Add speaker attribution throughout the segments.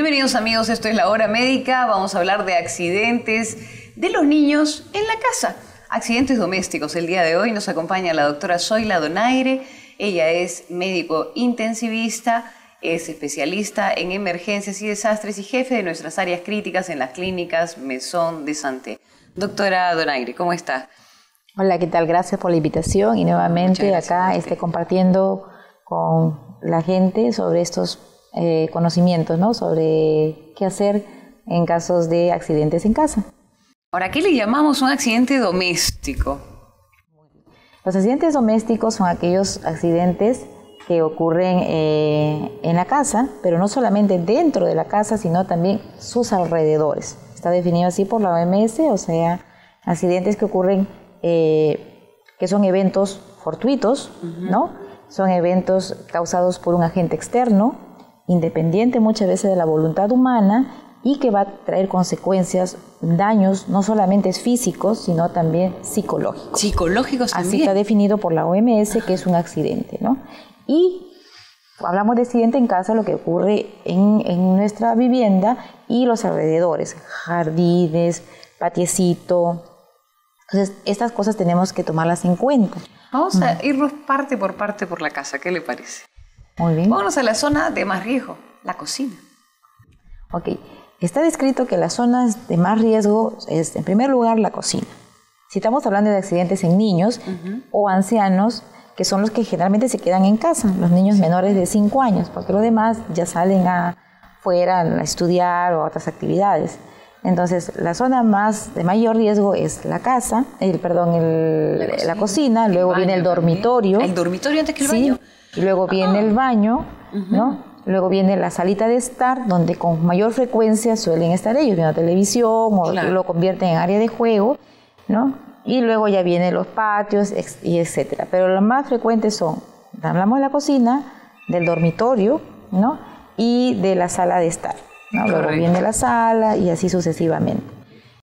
Speaker 1: Bienvenidos amigos, esto es La Hora Médica. Vamos a hablar de accidentes de los niños en la casa. Accidentes domésticos. El día de hoy nos acompaña la doctora Zoila Donaire. Ella es médico intensivista, es especialista en emergencias y desastres y jefe de nuestras áreas críticas en las clínicas Maison de Santé. Doctora Donaire, ¿cómo está?
Speaker 2: Hola, ¿qué tal? Gracias por la invitación y nuevamente acá compartiendo con la gente sobre estos conocimientos, ¿no? Sobre qué hacer en casos de accidentes en casa.
Speaker 1: Ahora, ¿qué le llamamos un accidente doméstico?
Speaker 2: Los accidentes domésticos son aquellos accidentes que ocurren en la casa, pero no solamente dentro de la casa, sino también sus alrededores. Está definido así por la OMS, o sea, accidentes que ocurren, que son eventos fortuitos, ¿no? Son eventos causados por un agente externo, independiente muchas veces de la voluntad humana, y que va a traer consecuencias, daños, no solamente físicos, sino también psicológicos.
Speaker 1: Psicológicos también.
Speaker 2: Así está definido por la OMS que es un accidente, ¿no? Y hablamos de accidente en casa, lo que ocurre en nuestra vivienda y los alrededores, jardines, patiecito. Entonces, estas cosas tenemos que tomarlas en cuenta.
Speaker 1: Vamos a irnos parte por la casa, ¿qué le parece?
Speaker 2: Muy bien.
Speaker 1: Vámonos a la zona de más riesgo, la cocina.
Speaker 2: Ok. Está descrito que las zonas de más riesgo es, en primer lugar, la cocina. Si estamos hablando de accidentes en niños o ancianos, que son los que generalmente se quedan en casa, los niños menores de 5 años, porque los demás ya salen afuera a estudiar o a otras actividades. Entonces, la zona de mayor riesgo es la casa, la cocina, luego viene el dormitorio.
Speaker 1: ¿El dormitorio antes que el baño?
Speaker 2: Y luego viene el baño, ¿no? Luego viene la salita de estar, donde con mayor frecuencia suelen estar ellos viendo televisión o lo convierten en área de juego, ¿no? Y luego ya vienen los patios y etcétera. Pero lo más frecuentes son, hablamos de la cocina, del dormitorio, ¿no? Y de la sala de estar, ¿no? Luego viene la sala y así sucesivamente.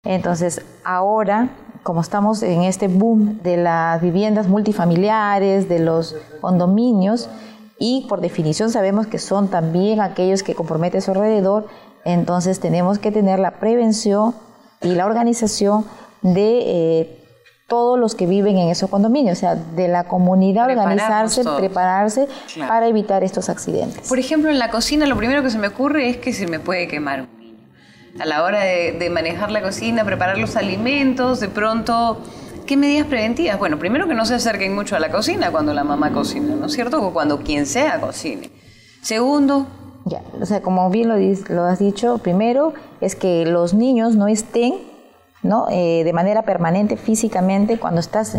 Speaker 2: Entonces, ahora, como estamos en este boom de las viviendas multifamiliares, de los condominios, y por definición sabemos que son también aquellos que comprometen su alrededor, entonces tenemos que tener la prevención y la organización de todos los que viven en esos condominios, o sea, de la comunidad prepararse para evitar estos accidentes.
Speaker 1: Por ejemplo, en la cocina lo primero que se me ocurre es que se me puede quemar un niño. A la hora de manejar la cocina, preparar los alimentos, de pronto, ¿qué medidas preventivas? Bueno, primero que no se acerquen mucho a la cocina cuando la mamá cocina, ¿no es cierto? O cuando quien sea cocine. Segundo...
Speaker 2: Ya, o sea, como bien lo has dicho, primero es que los niños no estén, ¿no? De manera permanente físicamente cuando estás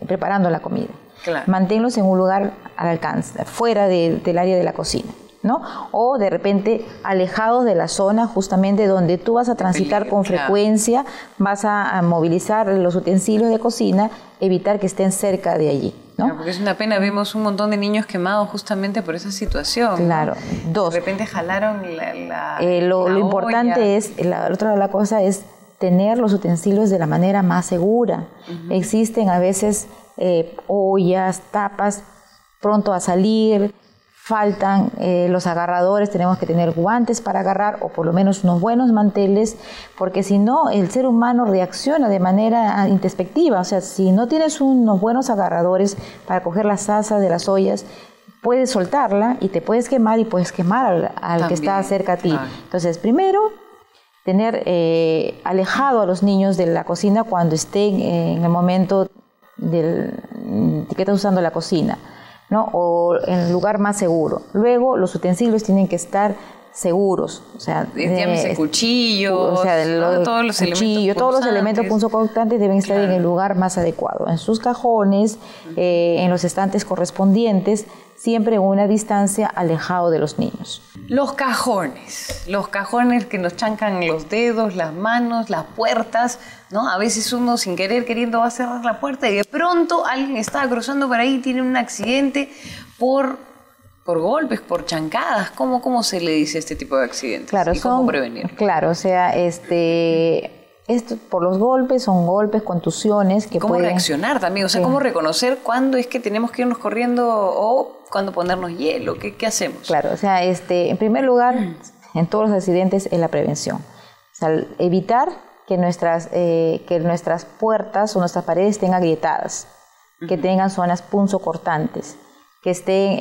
Speaker 2: preparando la comida.
Speaker 1: Claro.
Speaker 2: Manténlos en un lugar al alcance, fuera del área de la cocina, ¿no? O de repente alejados de la zona justamente donde tú vas a transitar con frecuencia, vas a movilizar los utensilios de cocina, evitar que estén cerca de allí, ¿no?
Speaker 1: Claro, porque es una pena, vemos un montón de niños quemados justamente por esa situación.
Speaker 2: Claro.
Speaker 1: ¿No?
Speaker 2: Dos.
Speaker 1: De repente jalaron
Speaker 2: lo importante es, la otra cosa es tener los utensilios de la manera más segura. Existen a veces ollas, tapas, pronto a salir, faltan los agarradores, tenemos que tener guantes para agarrar o por lo menos unos buenos manteles, porque si no el ser humano reacciona de manera introspectiva, o sea, si no tienes unos buenos agarradores para coger las asas de las ollas, puedes soltarla y te puedes quemar y puedes quemar al que está cerca a ti. Claro. Entonces, primero, tener alejado a los niños de la cocina cuando estén en el momento que estás usando la cocina, ¿no? O en el lugar más seguro. Luego, los utensilios tienen que estar seguros, o sea,
Speaker 1: llámese cuchillos,
Speaker 2: o sea, todos los elementos punzocortantes deben estar en el lugar más adecuado, en sus cajones, en los estantes correspondientes, siempre en una distancia alejado de los niños.
Speaker 1: Los cajones que nos chancan los dedos, las manos, las puertas, ¿no? A veces uno sin querer, queriendo va a cerrar la puerta y de pronto alguien está cruzando por ahí, tiene un accidente por golpes, por chancadas. ¿Cómo se le dice este tipo de accidentes?
Speaker 2: Claro,
Speaker 1: ¿Y cómo prevenir?
Speaker 2: Claro, o sea, esto por los golpes, son golpes, contusiones que
Speaker 1: ¿Cómo reaccionar también? O sea, ¿cómo reconocer cuándo es que tenemos que irnos corriendo o cuándo ponernos hielo? ¿Qué hacemos?
Speaker 2: Claro, o sea, en primer lugar, en todos los accidentes es la prevención. O sea, evitar que nuestras puertas o nuestras paredes estén agrietadas, que tengan zonas punzocortantes, que estén,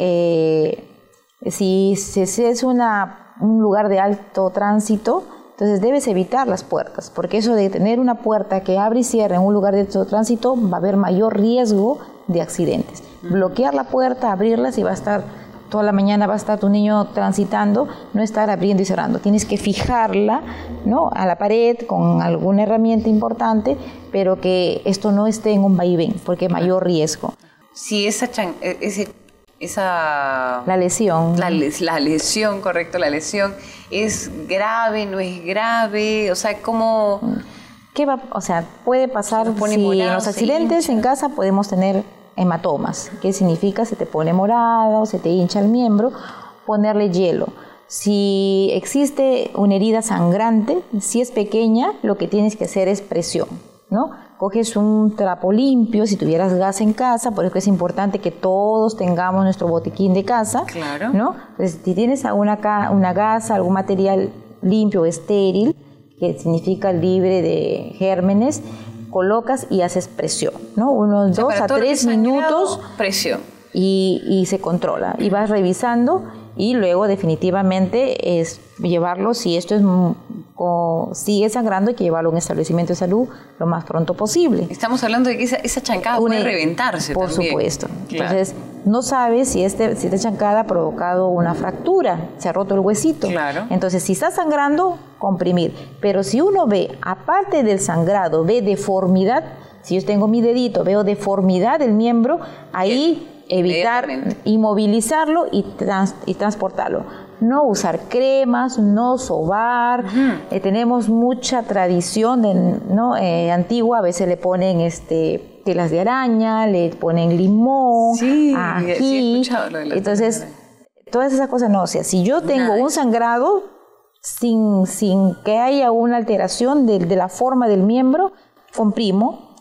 Speaker 2: si es un lugar de alto tránsito, entonces debes evitar las puertas, porque eso de tener una puerta que abre y cierra en un lugar de alto tránsito va a haber mayor riesgo de accidentes. Bloquear la puerta, abrirla, si va a estar toda la mañana va a estar tu niño transitando, no estar abriendo y cerrando. Tienes que fijarla, ¿no?, a la pared con alguna herramienta importante, pero que esto no esté en un vaivén, porque hay mayor riesgo.
Speaker 1: Si
Speaker 2: la lesión.
Speaker 1: La lesión, correcto, la lesión es grave, no es grave, o sea, ¿cómo?
Speaker 2: Puede pasar si en los accidentes en casa podemos tener hematomas. ¿Qué significa? Se te pone morado, se te hincha el miembro, ponerle hielo. Si existe una herida sangrante, si es pequeña, lo que tienes que hacer es presión, ¿no? Coges un trapo limpio, si tuvieras gas en casa, por eso es importante que todos tengamos nuestro botiquín de casa,
Speaker 1: claro,
Speaker 2: ¿no? Entonces, si tienes una gasa, algún material limpio, estéril, que significa libre de gérmenes, colocas y haces presión, ¿no? Unos 2 a 3 minutos,
Speaker 1: presión.
Speaker 2: Y se controla. Y vas revisando y luego definitivamente es llevarlo, si esto sigue sangrando, hay que llevarlo a un establecimiento de salud lo más pronto posible.
Speaker 1: Estamos hablando de que esa chancada puede reventarse
Speaker 2: por
Speaker 1: también.
Speaker 2: Supuesto.
Speaker 1: Claro.
Speaker 2: Entonces, no sabes si esta chancada ha provocado una fractura, se ha roto el huesito.
Speaker 1: Claro.
Speaker 2: Entonces, si está sangrando, comprimir. Pero si uno ve, aparte del sangrado, ve deformidad, si yo tengo mi dedito, veo deformidad del miembro, ahí evitar inmovilizarlo y transportarlo. No usar cremas, no sobar. Tenemos mucha tradición antigua, a veces le ponen telas de araña, le ponen limón, ají.
Speaker 1: Sí, he escuchado lo de la
Speaker 2: Entonces, todas esas cosas no. O sea, si yo tengo un sangrado sin que haya una alteración de la forma del miembro, comprimo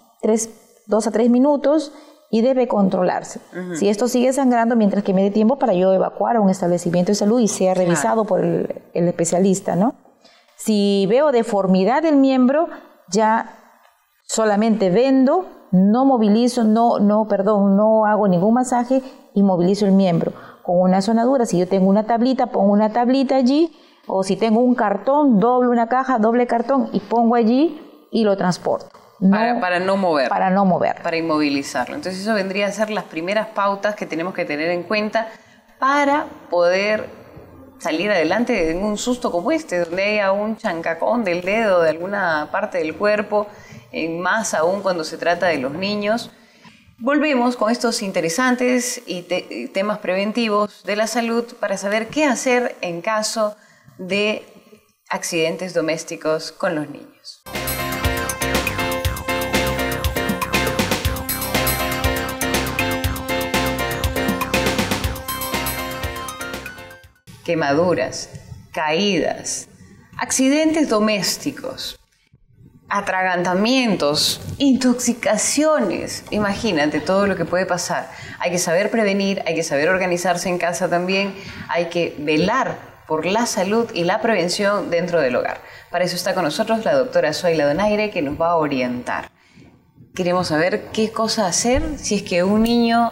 Speaker 2: 2 a 3 minutos y debe controlarse. Si esto sigue sangrando, mientras que me dé tiempo para yo evacuar a un establecimiento de salud y sea revisado por el especialista, ¿no? Si veo deformidad del miembro, ya solamente vendo, no movilizo, no hago ningún masaje, inmovilizo el miembro. Con una sonadura, si yo tengo una tablita, pongo una tablita allí, o si tengo un cartón, doblo una caja, doble cartón y pongo allí y lo transporto.
Speaker 1: Para no mover.
Speaker 2: Para no mover.
Speaker 1: Para inmovilizarlo. Entonces eso vendría a ser las primeras pautas que tenemos que tener en cuenta para poder salir adelante en un susto como este, donde haya un chancacón del dedo, de alguna parte del cuerpo, más aún cuando se trata de los niños. Volvemos con estos interesantes y temas preventivos de la salud para saber qué hacer en caso de accidentes domésticos con los niños. Quemaduras, caídas, accidentes domésticos, atragantamientos, intoxicaciones. Imagínate todo lo que puede pasar. Hay que saber prevenir, hay que saber organizarse en casa también, hay que velar por la salud y la prevención dentro del hogar. Para eso está con nosotros la doctora Zoila Donaire, que nos va a orientar. Queremos saber qué cosa hacer si es que uno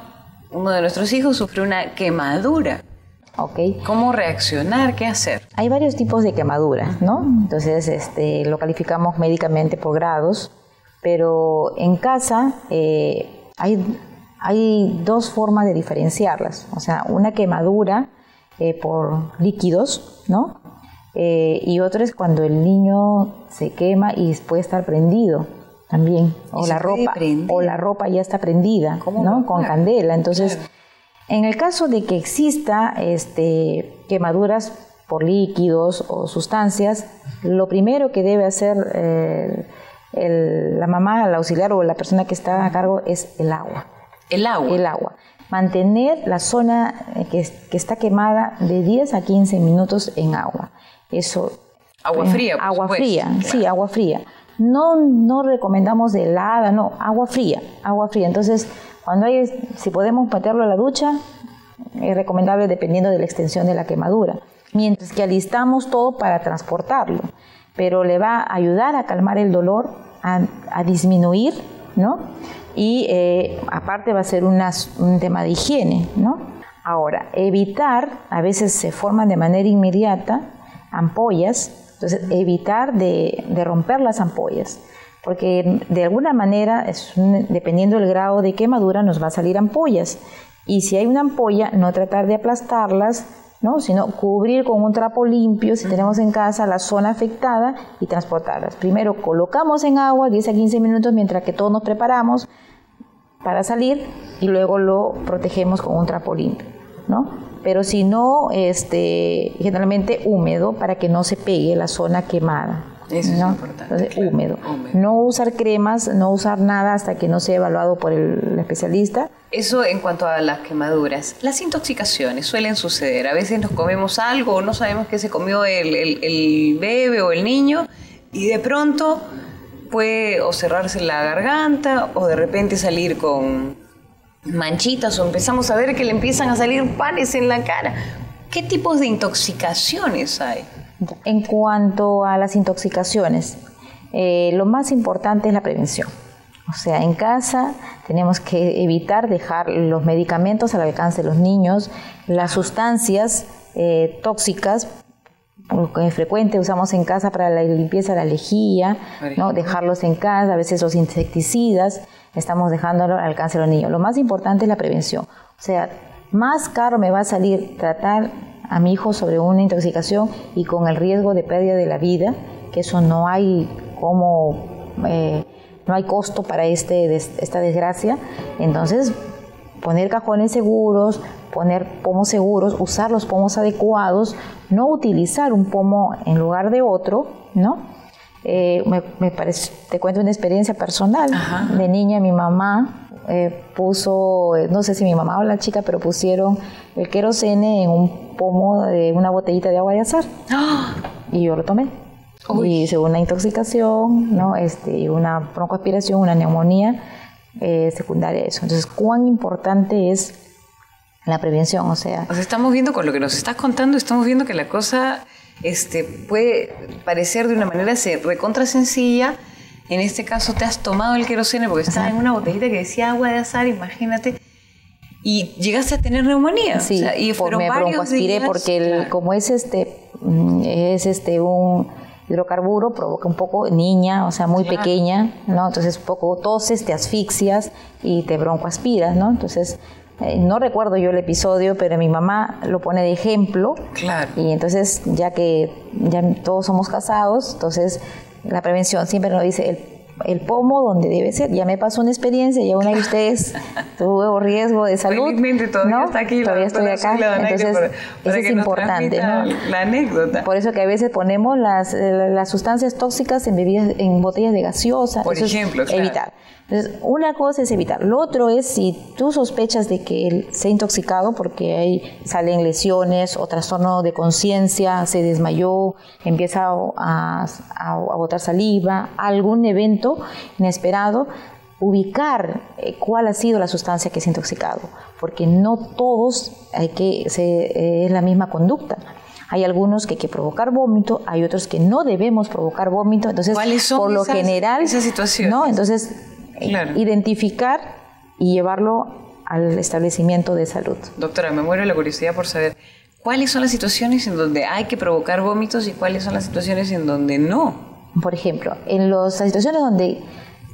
Speaker 1: de nuestros hijos, sufre una quemadura.
Speaker 2: Okay.
Speaker 1: ¿Cómo reaccionar? ¿Qué hacer?
Speaker 2: Hay varios tipos de quemaduras, ¿no? Entonces, lo calificamos médicamente por grados, pero en casa hay 2 formas de diferenciarlas. O sea, una quemadura por líquidos, ¿no? Y otra es cuando el niño se quema y puede estar prendido también, o la ropa ya está prendida, ¿no? Con candela. Entonces, claro. En el caso de que exista quemaduras por líquidos o sustancias, lo primero que debe hacer la mamá, el auxiliar o la persona que está a cargo es el agua.
Speaker 1: ¿El agua?
Speaker 2: El agua. Mantener la zona que está quemada de 10 a 15 minutos en agua. Eso.
Speaker 1: Agua fría, por
Speaker 2: Agua
Speaker 1: supuesto.
Speaker 2: fría,
Speaker 1: Claro.
Speaker 2: Sí, agua fría. No recomendamos helada, no, agua fría. Entonces, si podemos meterlo a la ducha, es recomendable dependiendo de la extensión de la quemadura. mientras que alistamos todo para transportarlo, pero le va a ayudar a calmar el dolor, a disminuir, ¿no? Y aparte va a ser un tema de higiene, ¿no? Ahora, evitar, a veces se forman de manera inmediata ampollas, entonces evitar de romper las ampollas, porque de alguna manera, dependiendo del grado de quemadura, nos va a salir ampollas. Y si hay una ampolla, no tratar de aplastarlas, ¿no? Sino cubrir con un trapo limpio, si tenemos en casa, la zona afectada y transportarlas. Primero colocamos en agua 10 a 15 minutos mientras que todos nos preparamos para salir y luego lo protegemos con un trapo limpio, ¿no? Pero si no, generalmente húmedo para que no se pegue la zona quemada.
Speaker 1: Eso
Speaker 2: ¿no?
Speaker 1: es importante.
Speaker 2: Entonces,
Speaker 1: claro.
Speaker 2: húmedo. No usar cremas, no usar nada hasta que no sea evaluado por el especialista.
Speaker 1: Eso en cuanto a las quemaduras. Las intoxicaciones suelen suceder. A veces nos comemos algo o no sabemos qué se comió el bebé o el niño y de pronto puede o cerrarse la garganta o de repente salir con manchitas o empezamos a ver que le empiezan a salir panes en la cara. ¿Qué tipos de intoxicaciones hay?
Speaker 2: En cuanto a las intoxicaciones, lo más importante es la prevención. O sea, en casa tenemos que evitar dejar los medicamentos al alcance de los niños, las sustancias tóxicas que es frecuente usamos en casa para la limpieza de la lejía, ¿no? Dejarlos en casa, a veces los insecticidas, estamos dejándolo al alcance de los niños. Lo más importante es la prevención. O sea, más caro me va a salir tratar a mi hijo sobre una intoxicación y con el riesgo de pérdida de la vida, que eso no hay no hay costo para esta desgracia. Entonces, poner cajones seguros, poner pomos seguros, usar los pomos adecuados, no utilizar un pomo en lugar de otro, ¿no? Me parece, te cuento una experiencia personal. Ajá. De niña mi mamá puso, no sé si mi mamá o la chica, pero pusieron el querosene en un pomo de una botellita de agua de azar. ¡Ah! Y yo lo tomé. Uy. Y hice una intoxicación, ¿no? Una broncoaspiración, una neumonía secundaria a eso. Entonces, ¿cuán importante es la prevención? O sea,
Speaker 1: estamos viendo con lo que nos estás contando, estamos viendo que la cosa puede parecer de una manera recontra sencilla. En este caso te has tomado el querosene porque estaba en una botellita que decía agua de azar, imagínate, y llegaste a tener neumonía.
Speaker 2: Sí,
Speaker 1: o sea, y fueron
Speaker 2: me broncoaspiré porque
Speaker 1: claro.
Speaker 2: Como es un hidrocarburo, provoca un poco niña, o sea, muy claro. Pequeña, ¿no? Entonces un poco toses, te asfixias y te broncoaspiras, ¿no? Entonces no recuerdo yo el episodio, pero mi mamá lo pone de ejemplo. Claro. Y entonces, ya todos somos casados, entonces la prevención siempre nos dice el pomo donde debe ser. Ya me pasó una experiencia, ya una de ustedes tuvo riesgo de salud.
Speaker 1: Felizmente todavía
Speaker 2: ¿no?
Speaker 1: está aquí.
Speaker 2: Todavía estoy acá. Entonces, eso es importante, ¿no?
Speaker 1: La anécdota.
Speaker 2: Por eso que a veces ponemos las sustancias tóxicas en botellas de gaseosa.
Speaker 1: Por ejemplo, claro.
Speaker 2: Evitar. Entonces, una cosa es evitar. Lo otro es si tú sospechas de que él se ha intoxicado porque ahí salen lesiones o trastorno de conciencia, se desmayó, empieza a botar saliva, algún evento inesperado, ubicar cuál ha sido la sustancia que se ha intoxicado, porque no todos es la misma conducta. Hay algunos que hay que provocar vómito, hay otros que no debemos provocar vómito. Entonces,
Speaker 1: ¿cuáles son
Speaker 2: por lo general,
Speaker 1: esas situaciones?
Speaker 2: ¿no? Entonces, claro. Identificar y llevarlo al establecimiento de salud. Doctora,
Speaker 1: me muero de la curiosidad por saber cuáles son las situaciones en donde hay que provocar vómitos y cuáles son las situaciones en donde no.
Speaker 2: Por ejemplo, en las situaciones donde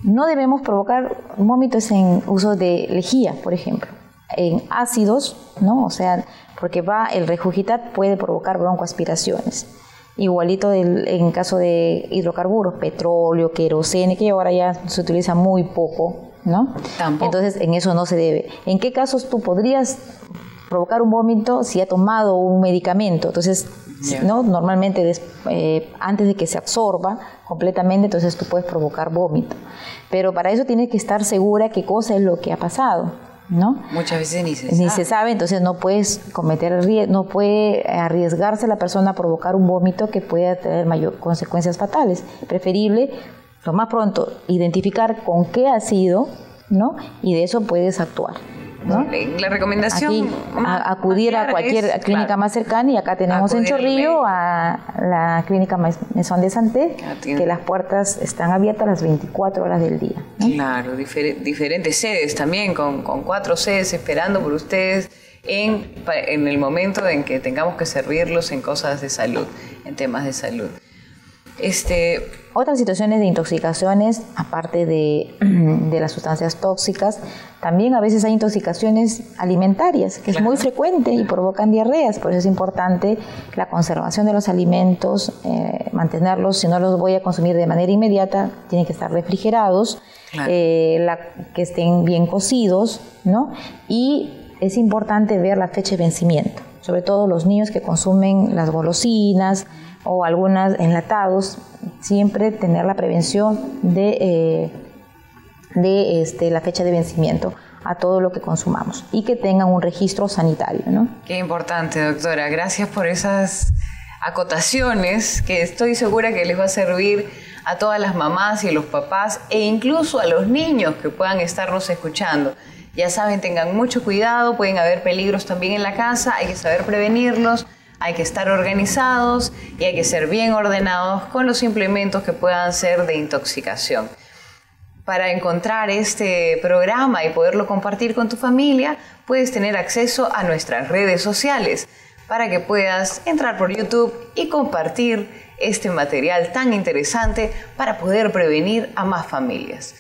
Speaker 2: no debemos provocar vómitos en uso de lejía, por ejemplo, en ácidos, ¿no? O sea, porque el regurgitar puede provocar broncoaspiraciones. Igualito en caso de hidrocarburos, petróleo, querosene, que ahora ya se utiliza muy poco, ¿no?
Speaker 1: Tampoco.
Speaker 2: Entonces, en eso no se debe. ¿En qué casos tú podrías provocar un vómito si ha tomado un medicamento? Entonces, ¿no? Normalmente antes de que se absorba completamente, entonces tú puedes provocar vómito. Pero para eso tienes que estar segura qué cosa es lo que ha pasado, ¿no?
Speaker 1: Muchas veces ni se
Speaker 2: sabe, entonces no puedes no puede arriesgarse la persona a provocar un vómito que pueda tener consecuencias fatales. Preferible, lo más pronto, identificar con qué ha sido, ¿no? Y de eso puedes actuar. ¿no?
Speaker 1: La recomendación
Speaker 2: aquí acudir a cualquier clínica más cercana, y acá tenemos en Chorrillo a la clínica Maison de Santé, que las puertas están abiertas las 24 horas del día, ¿no?
Speaker 1: Claro, diferentes sedes también, con 4 sedes esperando por ustedes en el momento en que tengamos que servirlos en cosas de salud, en temas de salud.
Speaker 2: Otras situaciones de intoxicaciones, aparte de las sustancias tóxicas, también a veces hay intoxicaciones alimentarias, que es muy frecuente y provocan diarreas. Por eso es importante la conservación de los alimentos, mantenerlos. Si no los voy a consumir de manera inmediata, tienen que estar refrigerados, que estén bien cocidos, ¿no? Y es importante ver la fecha de vencimiento, sobre todo los niños que consumen las golosinas o algunos enlatados, siempre tener la prevención de la fecha de vencimiento a todo lo que consumamos y que tengan un registro sanitario, ¿no?
Speaker 1: Qué importante, doctora. Gracias por esas acotaciones que estoy segura que les va a servir a todas las mamás y los papás e incluso a los niños que puedan estarnos escuchando. Ya saben, tengan mucho cuidado, pueden haber peligros también en la casa, hay que saber prevenirlos. Hay que estar organizados y hay que ser bien ordenados con los implementos que puedan ser de intoxicación. Para encontrar este programa y poderlo compartir con tu familia, puedes tener acceso a nuestras redes sociales para que puedas entrar por YouTube y compartir este material tan interesante para poder prevenir a más familias.